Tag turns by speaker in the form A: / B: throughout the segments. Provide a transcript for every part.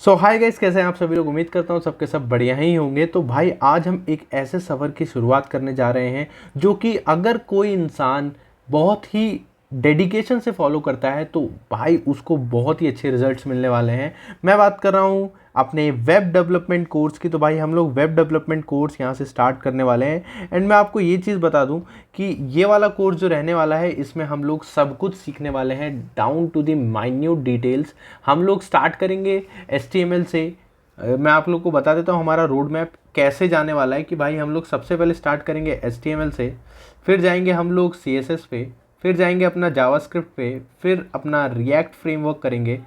A: सो hi guys, कैसे हैं आप सभी लोग। उम्मीद करता हूँ सबके सब बढ़िया ही होंगे। तो भाई आज हम एक ऐसे सफ़र की शुरुआत करने जा रहे हैं जो कि अगर कोई इंसान बहुत ही डेडिकेशन से फॉलो करता है तो भाई उसको बहुत ही अच्छे रिजल्ट्स मिलने वाले हैं। मैं बात कर रहा हूँ अपने वेब डेवलपमेंट कोर्स की। तो भाई हम लोग वेब डेवलपमेंट कोर्स यहाँ से स्टार्ट करने वाले हैं। एंड मैं आपको ये चीज़ बता दूँ कि ये वाला कोर्स जो रहने वाला है इसमें हम लोग सब कुछ सीखने वाले हैं, down to the minute details. हम लोग स्टार्ट करेंगे HTML से। मैं आप लोग को बता देता हूँ हमारा रोड मैप कैसे जाने वाला है कि भाई हम लोग सबसे पहले स्टार्ट करेंगे HTML से, फिर जाएंगे हम लोग CSS पे, फिर जाएंगे अपना जावास्क्रिप्ट पे, फिर अपना रिएक्ट फ्रेमवर्क करेंगे,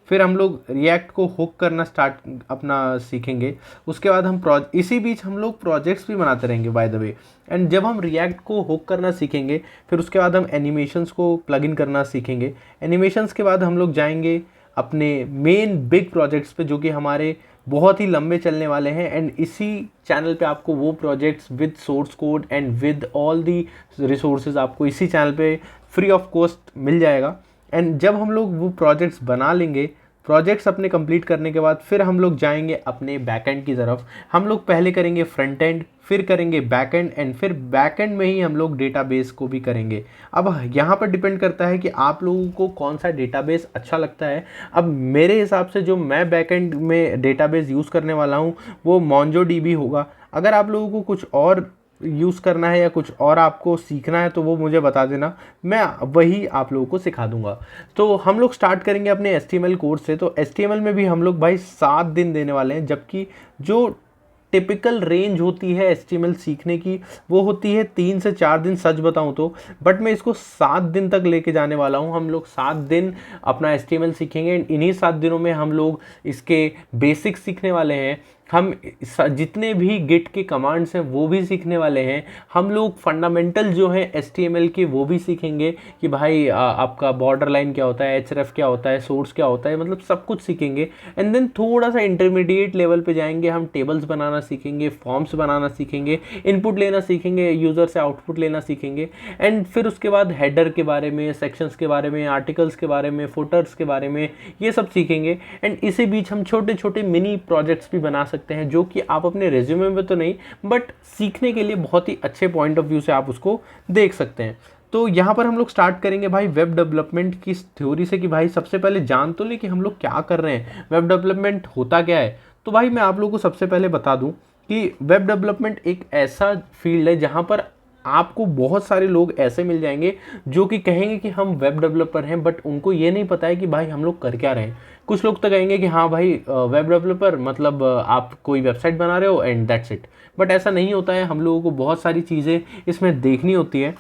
A: फिर हम लोग रिएक्ट को हुक करना स्टार्ट अपना सीखेंगे। उसके बाद हम इसी बीच हम लोग प्रोजेक्ट्स भी बनाते रहेंगे बाय द वे। एंड जब हम रिएक्ट को हुक करना सीखेंगे फिर उसके बाद हम एनिमेशंस को प्लग इन करना सीखेंगे। एनिमेशंस के बाद हम लोग जाएंगे अपने मेन बिग प्रोजेक्ट्स पे जो कि हमारे बहुत ही लंबे चलने वाले हैं। एंड इसी चैनल पे आपको वो projects with source code and with all the resources आपको इसी चैनल पे फ्री ऑफ कॉस्ट मिल जाएगा। एंड जब हम लोग वो प्रोजेक्ट्स बना लेंगे, प्रोजेक्ट्स अपने कंप्लीट करने के बाद फिर हम लोग जाएंगे अपने बैकएंड की तरफ। हम लोग पहले करेंगे फ्रंट एंड, फिर करेंगे बैकएंड, एंड फिर बैकएंड में ही हम लोग डेटाबेस को भी करेंगे। अब यहाँ पर डिपेंड करता है कि आप लोगों को कौन सा डेटाबेस अच्छा लगता है। अब मेरे हिसाब से जो मैं बैकएंड में डेटाबेस यूज़ करने वाला हूँ वो MongoDB होगा। अगर आप लोगों को कुछ और यूज़ करना है या कुछ और आपको सीखना है तो वो मुझे बता देना, मैं वही आप लोगों को सिखा दूंगा। तो हम लोग स्टार्ट करेंगे अपने HTML कोर्स से। तो HTML में भी हम लोग भाई 7 दिन देने वाले हैं, जबकि जो टिपिकल रेंज होती है HTML सीखने की वो होती है 3 से 4 दिन, सच बताऊं तो। बट मैं इसको 7 दिन तक लेके जाने वाला हूं। हम लोग 7 दिन अपना HTML सीखेंगे। इन्हीं 7 दिनों में हम लोग इसके बेसिक्स सीखने वाले हैं। हम जितने भी गिट के कमांड्स हैं वो भी सीखने वाले हैं। हम लोग फंडामेंटल जो है HTML के वो भी सीखेंगे कि भाई आपका बॉर्डर लाइन क्या होता है, href क्या होता है, सोर्स क्या होता है, मतलब सब कुछ सीखेंगे। एंड देन थोड़ा सा इंटरमीडिएट लेवल पे जाएंगे, हम टेबल्स बनाना सीखेंगे, फॉर्म्स बनाना सीखेंगे, इनपुट लेना सीखेंगे, यूज़र से आउटपुट लेना सीखेंगे। एंड फिर उसके बाद हेडर के बारे में, सेक्शंस के बारे में, आर्टिकल्स के बारे में, फुटर्स के बारे में, ये सब सीखेंगे। एंड इसी बीच हम छोटे छोटे मिनी प्रोजेक्ट्स भी बना सकते हैं जो कि आप अपने रेज्यूमे में तो नहीं बट सीखने के लिए बहुत ही अच्छे पॉइंट ऑफ व्यू से आप उसको देख सकते हैं। तो यहाँ पर हम लोग स्टार्ट करेंगे भाई वेब डेवलपमेंट की थ्योरी से कि भाई सबसे पहले जान तो ले कि हम लोग क्या कर रहे हैं, वेब डेवलपमेंट होता क्या है। तो भाई मैं आप लोगों को सबसे पहले बता दूं कि वेब डेवलपमेंट एक ऐसा फील्ड है जहाँ पर आपको बहुत सारे लोग ऐसे मिल जाएंगे जो कि कहेंगे कि हम वेब डेवलपर हैं, बट उनको ये नहीं पता है कि भाई हम लोग कर क्या रहे हैं। कुछ लोग तो कहेंगे कि हाँ भाई वेब डेवलपर मतलब आप कोई वेबसाइट बना रहे हो एंड दैट्स इट। बट ऐसा नहीं होता है, हम लोगों को बहुत सारी चीज़ें इसमें देखनी होती है।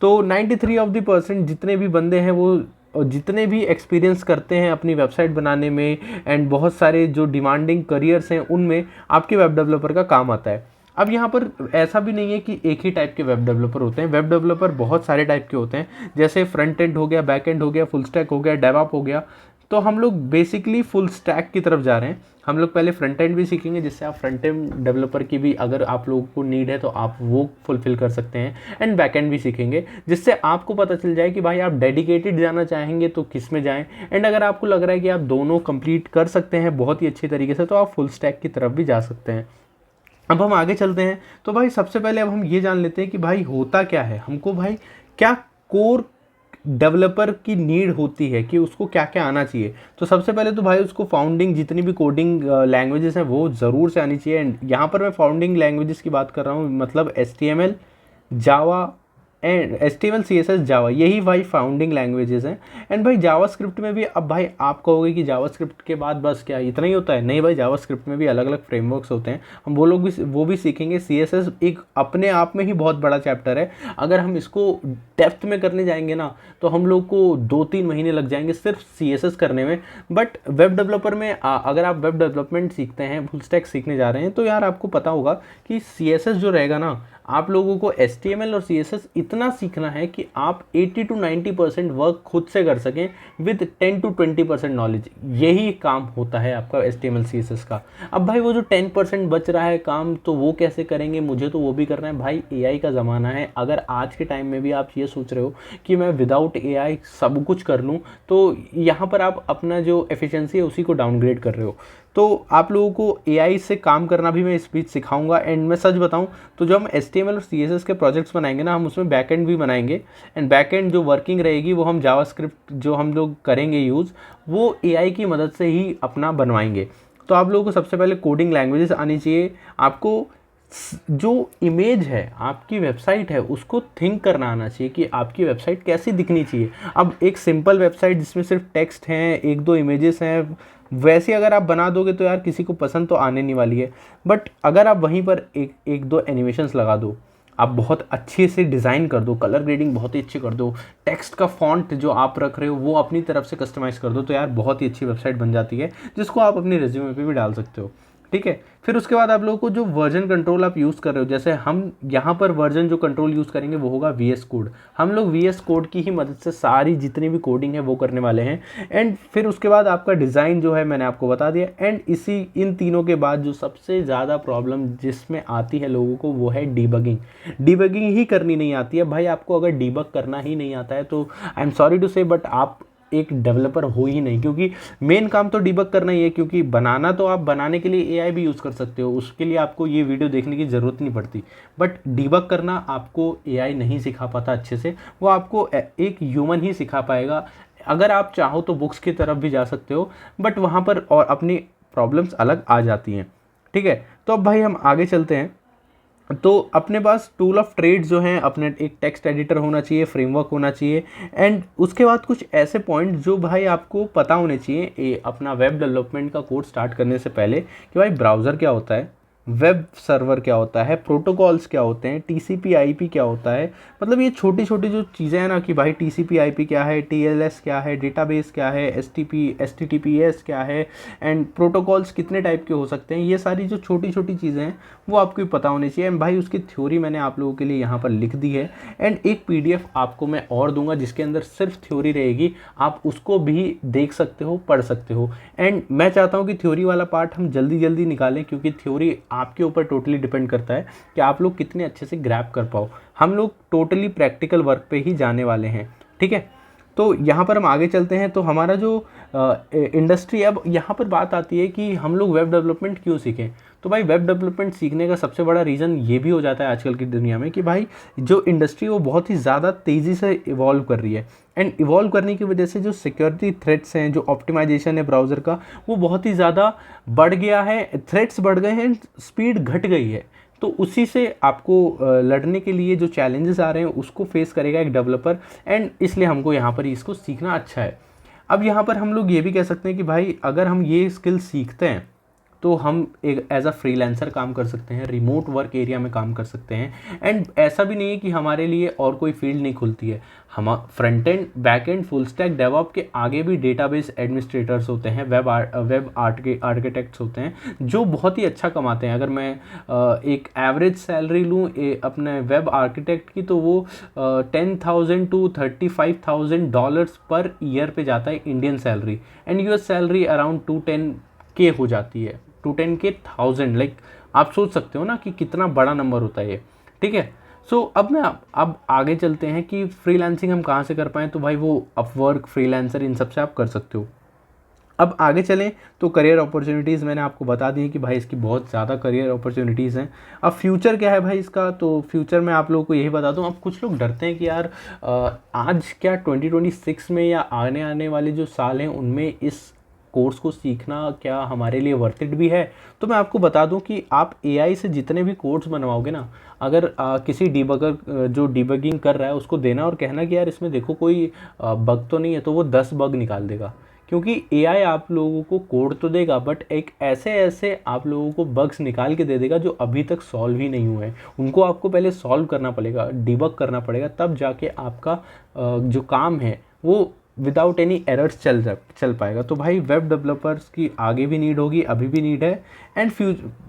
A: तो 93% जितने भी बंदे हैं वो जितने भी एक्सपीरियंस करते हैं अपनी वेबसाइट बनाने में एंड बहुत सारे जो डिमांडिंग करियर्स हैं उनमें आपके वेब डेवलपर का काम आता है। अब यहाँ पर ऐसा भी नहीं है कि एक ही टाइप के वेब डेवलपर होते हैं। वेब डेवलपर बहुत सारे टाइप के होते हैं, जैसे फ्रंट एंड हो गया, बैक एंड हो गया, फुल स्टैक हो गया, डेवऑप हो गया। तो हम लोग बेसिकली फुल स्टैक की तरफ जा रहे हैं। हम लोग पहले फ्रंट एंड भी सीखेंगे जिससे आप फ्रंट एंड डेवलपर की भी अगर आप लोगों को नीड है तो आप वो फुलफिल कर सकते हैं। एंड बैक एंड भी सीखेंगे जिससे आपको पता चल जाए कि भाई आप डेडिकेटेड जाना चाहेंगे तो किस में जाएं। एंड अगर आपको लग रहा है कि आप दोनों कंप्लीट कर सकते हैं बहुत ही अच्छी तरीके से तो आप फुल स्टैक की तरफ भी जा सकते हैं। अब हम आगे चलते हैं। तो भाई सबसे पहले अब हम ये जान लेते हैं कि भाई होता क्या है, हमको भाई क्या कोर डेवलपर की नीड होती है कि उसको क्या क्या आना चाहिए। तो सबसे पहले तो भाई उसको फाउंडिंग जितनी भी कोडिंग लैंग्वेजेस हैं वो ज़रूर से आनी चाहिए। एंड यहाँ पर मैं फाउंडिंग लैंग्वेजेस की बात कर रहा हूँ, मतलब HTML, Java and HTML, CSS, जावा, यही भाई फाउंडिंग लैंग्वेजेस हैं। एंड भाई जावास्क्रिप्ट में भी, अब भाई आप कहोगे कि जावास्क्रिप्ट के बाद बस क्या इतना ही होता है, नहीं भाई, जावास्क्रिप्ट में भी अलग अलग फ्रेमवर्क्स होते हैं, हम वो भी सीखेंगे। CSS एक अपने आप में ही बहुत बड़ा चैप्टर है। अगर हम इसको डेप्थ में करने जाएंगे ना तो हम लोग को 2-3 महीने लग जाएंगे सिर्फ CSS करने में। बट वेब डेवलपर में अगर आप वेब डेवलपमेंट सीखते हैं, फुल स्टैक सीखने जा रहे हैं, तो यार आपको पता होगा कि CSS जो रहेगा ना, आप लोगों को HTML और CSS इतना सीखना है कि आप 80 to 90% वर्क खुद से कर सकें विद 10 to 20% नॉलेज। यही काम होता है आपका HTML CSS का। अब भाई वो जो 10% बच रहा है काम, तो वो कैसे करेंगे, मुझे तो वो भी करना है। भाई AI का ज़माना है, अगर आज के टाइम में भी आप ये सोच रहे हो कि मैं विदाउट AI सब कुछ कर लूँ, तो यहाँ पर आप अपना जो एफिशिएंसी है उसी को डाउनग्रेड कर रहे हो। तो आप लोगों को एआई से काम करना भी मैं इस बीच सिखाऊंगा। एंड मैं सच बताऊं तो जो हम HTML और CSS के प्रोजेक्ट्स बनाएंगे ना, हम उसमें बैकएंड भी बनाएंगे। एंड बैकएंड जो वर्किंग रहेगी वो हम जावास्क्रिप्ट जो हम लोग करेंगे यूज़, वो एआई की मदद से ही अपना बनवाएंगे। तो आप लोगों को सबसे पहले कोडिंग लैंग्वेजेस आनी चाहिए। आपको जो इमेज है, आपकी वेबसाइट है, उसको थिंक करना आना चाहिए कि आपकी वेबसाइट कैसी दिखनी चाहिए। अब एक सिंपल वेबसाइट जिसमें सिर्फ टेक्स्ट हैं, एक दो इमेजेस हैं, वैसे अगर आप बना दोगे तो यार किसी को पसंद तो आने नहीं वाली है। बट अगर आप वहीं पर एक दो एनिमेशंस लगा दो, आप बहुत अच्छे से डिज़ाइन कर दो, कलर ग्रेडिंग बहुत ही अच्छी कर दो, टेक्स्ट का फॉन्ट जो आप रख रहे हो वो अपनी तरफ से कस्टमाइज़ कर दो, तो यार बहुत ही अच्छी वेबसाइट बन जाती है, जिसको आप अपनी रिज्यूमे पे भी डाल सकते हो। ठीक है। फिर उसके बाद आप लोगों को जो वर्जन कंट्रोल आप यूज़ कर रहे हो, जैसे हम यहाँ पर वर्जन जो कंट्रोल यूज़ करेंगे वो होगा VS कोड। हम लोग VS कोड की ही मदद से सारी जितनी भी कोडिंग है वो करने वाले हैं। एंड फिर उसके बाद आपका डिज़ाइन जो है मैंने आपको बता दिया। एंड इन तीनों के बाद जो सबसे ज़्यादा प्रॉब्लम जिसमें आती है लोगों को वो है डीबगिंग। डीबगिंग ही करनी नहीं आती है भाई। आपको अगर डीबग करना ही नहीं आता है तो आई एम सॉरी टू से बट आप एक डेवलपर हो ही नहीं, क्योंकि मेन काम तो डिबग करना ही है। क्योंकि बनाना तो आप बनाने के लिए एआई भी यूज़ कर सकते हो, उसके लिए आपको ये वीडियो देखने की ज़रूरत नहीं पड़ती। बट डिबग करना आपको एआई नहीं सिखा पाता अच्छे से, वो आपको एक ह्यूमन ही सिखा पाएगा। अगर आप चाहो तो बुक्स की तरफ भी जा सकते हो, बट वहाँ पर और अपनी प्रॉब्लम्स अलग आ जाती हैं। ठीक है। तो अब भाई हम आगे चलते हैं। तो अपने पास टूल ऑफ ट्रेड जो हैं, अपने एक टेक्स्ट एडिटर होना चाहिए, फ्रेमवर्क होना चाहिए। एंड उसके बाद कुछ ऐसे पॉइंट जो भाई आपको पता होने चाहिए अपना वेब डेवलपमेंट का कोर्स स्टार्ट करने से पहले, कि भाई ब्राउज़र क्या होता है, वेब सर्वर क्या होता है, प्रोटोकॉल्स क्या होते हैं, TCP IP क्या होता है। मतलब ये छोटी छोटी जो चीज़ें हैं ना, कि भाई TCP IP क्या है, TLS क्या है, डेटाबेस क्या है, HTTPS क्या है, एंड प्रोटोकॉल्स कितने टाइप के हो सकते हैं, ये सारी जो छोटी छोटी चीज़ें हैं वो आपको पता होनी चाहिए। एंड भाई उसकी थ्योरी मैंने आप लोगों के लिए यहाँ पर लिख दी है। एंड एक PDF आपको मैं और दूंगा जिसके अंदर सिर्फ थ्योरी रहेगी, आप उसको भी देख सकते हो, पढ़ सकते हो। एंड मैं चाहता हूँ कि थ्योरी वाला पार्ट हम जल्दी जल्दी निकालें, क्योंकि थ्योरी आपके ऊपर टोटली डिपेंड करता है कि आप लोग कितने अच्छे से ग्रैब कर पाओ। हम लोग टोटली प्रैक्टिकल वर्क पे ही जाने वाले हैं। ठीक है। तो यहाँ पर हम आगे चलते हैं। तो हमारा जो इंडस्ट्री, अब यहाँ पर बात आती है कि हम लोग वेब डेवलपमेंट क्यों सीखें। तो भाई वेब डेवलपमेंट सीखने का सबसे बड़ा रीज़न ये भी हो जाता है आजकल की दुनिया में कि भाई जो इंडस्ट्री वो बहुत ही ज़्यादा तेज़ी से इवॉल्व कर रही है। एंड इवॉल्व करने की वजह से जो सिक्योरिटी थ्रेट्स हैं, जो ऑप्टिमाइजेशन है ब्राउज़र का, वो बहुत ही ज़्यादा बढ़ गया है। थ्रेट्स बढ़ गए हैं, स्पीड घट गई है। तो उसी से आपको लड़ने के लिए जो चैलेंजेस आ रहे हैं उसको फेस करेगा एक डेवलपर। एंड इसलिए हमको यहाँ पर इसको सीखना अच्छा है। अब यहाँ पर हम लोग ये भी कह सकते हैं कि भाई अगर हम ये स्किल सीखते हैं तो हम एक एज अ फ्रीलांसर काम कर सकते हैं, रिमोट वर्क एरिया में काम कर सकते हैं। एंड ऐसा भी नहीं है कि हमारे लिए और कोई फील्ड नहीं खुलती है। हम front end, back end, full stack, DevOps के आगे भी डेटाबेस एडमिनिस्ट्रेटर्स होते हैं, वेब आर्किटेक्ट्स होते हैं, जो बहुत ही अच्छा कमाते हैं। अगर मैं एक एवरेज सैलरी लूँ अपने वेब आर्किटेक्ट की, तो वो $10,000 to $35,000 पर ईयर पे जाता है Indian salary. And US salary around 210K हो जाती है, 210,000। लाइक आप सोच सकते हो ना कि कितना बड़ा नंबर होता है ये। ठीक है। सो अब आगे चलते हैं कि फ्रीलांसिंग हम कहाँ से कर पाएँ। तो भाई वो अपवर्क, फ्रीलांसर, इन सब से आप कर सकते हो। अब आगे चलें तो करियर अपॉर्चुनिटीज़ मैंने आपको बता दी है कि भाई इसकी बहुत ज़्यादा करियर अपॉर्चुनिटीज़ हैं। अब फ्यूचर क्या है भाई इसका, तो फ्यूचर में आप लोगों को यही बता दूं। अब कुछ लोग डरते हैं कि यार आज क्या 2026 में या आने वाले जो साल हैं उनमें इस कोर्स को सीखना क्या हमारे लिए वर्थ इट भी है। तो मैं आपको बता दूं कि आप एआई से जितने भी कोड्स बनवाओगे ना, अगर किसी डीबगर जो डीबगिंग कर रहा है उसको देना और कहना कि यार इसमें देखो कोई बग तो नहीं है, तो वो 10 बग निकाल देगा। क्योंकि एआई आप लोगों को कोड तो देगा बट एक ऐसे आप लोगों को बग्स निकाल के दे देगा जो अभी तक सॉल्व ही नहीं हुए हैं। उनको आपको पहले सॉल्व करना पड़ेगा, डिबग करना पड़ेगा, तब जाके आपका जो काम है वो विदाउट एनी एरर्स चल पाएगा। तो भाई वेब डेवलपर्स की आगे भी नीड होगी, अभी भी नीड है, एंड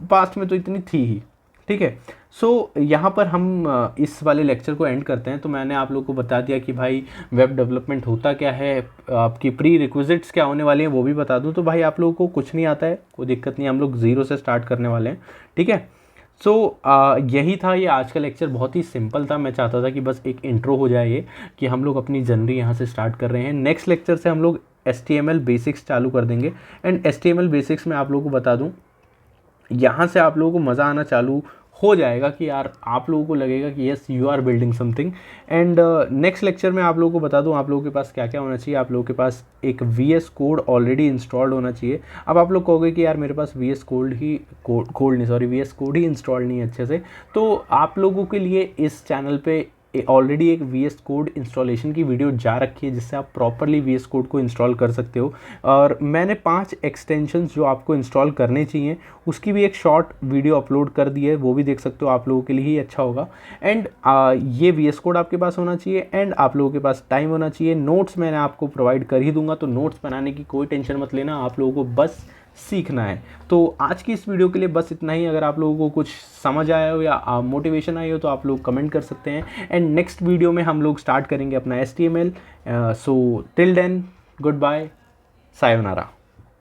A: पास्ट में तो इतनी थी ही। ठीक है। सो यहाँ पर हम इस वाले लेक्चर को एंड करते हैं। तो मैंने आप लोगों को बता दिया कि भाई वेब डेवलपमेंट होता क्या है, आपकी प्री रिक्विजिट्स क्या होने वाली हैं वो भी बता दूँ। तो भाई आप लोगों को कुछ नहीं आता है, कोई दिक्कत नहीं, हम लोग ज़ीरो से स्टार्ट करने वाले हैं। ठीक है। सो यही था ये आज का लेक्चर। बहुत ही सिंपल था, मैं चाहता था कि बस एक इंट्रो हो जाए ये, कि हम लोग अपनी जर्नी यहाँ से स्टार्ट कर रहे हैं। नेक्स्ट लेक्चर से हम लोग HTML बेसिक्स चालू कर देंगे। एंड HTML बेसिक्स में आप लोगों को बता दूँ, यहाँ से आप लोगों को मज़ा आना चालू हो जाएगा कि यार आप लोगों को लगेगा कि yes you are building something. And next lecture में आप लोगों को बता दूं आप लोगों के पास क्या क्या होना चाहिए। आप लोगों के पास एक VS कोड ऑलरेडी इंस्टॉल्ड होना चाहिए। अब आप लोग कहोगे कि यार मेरे पास VS VS कोड ही इंस्टॉल नहीं है अच्छे से, तो आप लोगों के लिए इस चैनल पे ऑलरेडी एक VS कोड इंस्टॉलेशन की वीडियो जा रखी है, जिससे आप प्रॉपरली VS कोड को इंस्टॉल कर सकते हो। और मैंने 5 एक्सटेंशंस जो आपको इंस्टॉल करने चाहिए उसकी भी एक शॉर्ट वीडियो अपलोड कर दी है, वो भी देख सकते हो, आप लोगों के लिए ही अच्छा होगा। एंड ये VS कोड आपके पास होना चाहिए एंड आप लोगों के पास टाइम होना चाहिए। नोट्स मैंने आपको प्रोवाइड कर ही दूंगा, तो नोट्स बनाने की कोई टेंशन मत लेना, आप लोगों को बस सीखना है। तो आज की इस वीडियो के लिए बस इतना ही। अगर आप लोगों को कुछ समझ आया हो या मोटिवेशन आई हो तो आप लोग कमेंट कर सकते हैं। एंड नेक्स्ट वीडियो में हम लोग स्टार्ट करेंगे अपना HTML। So till then, goodbye, sayonara.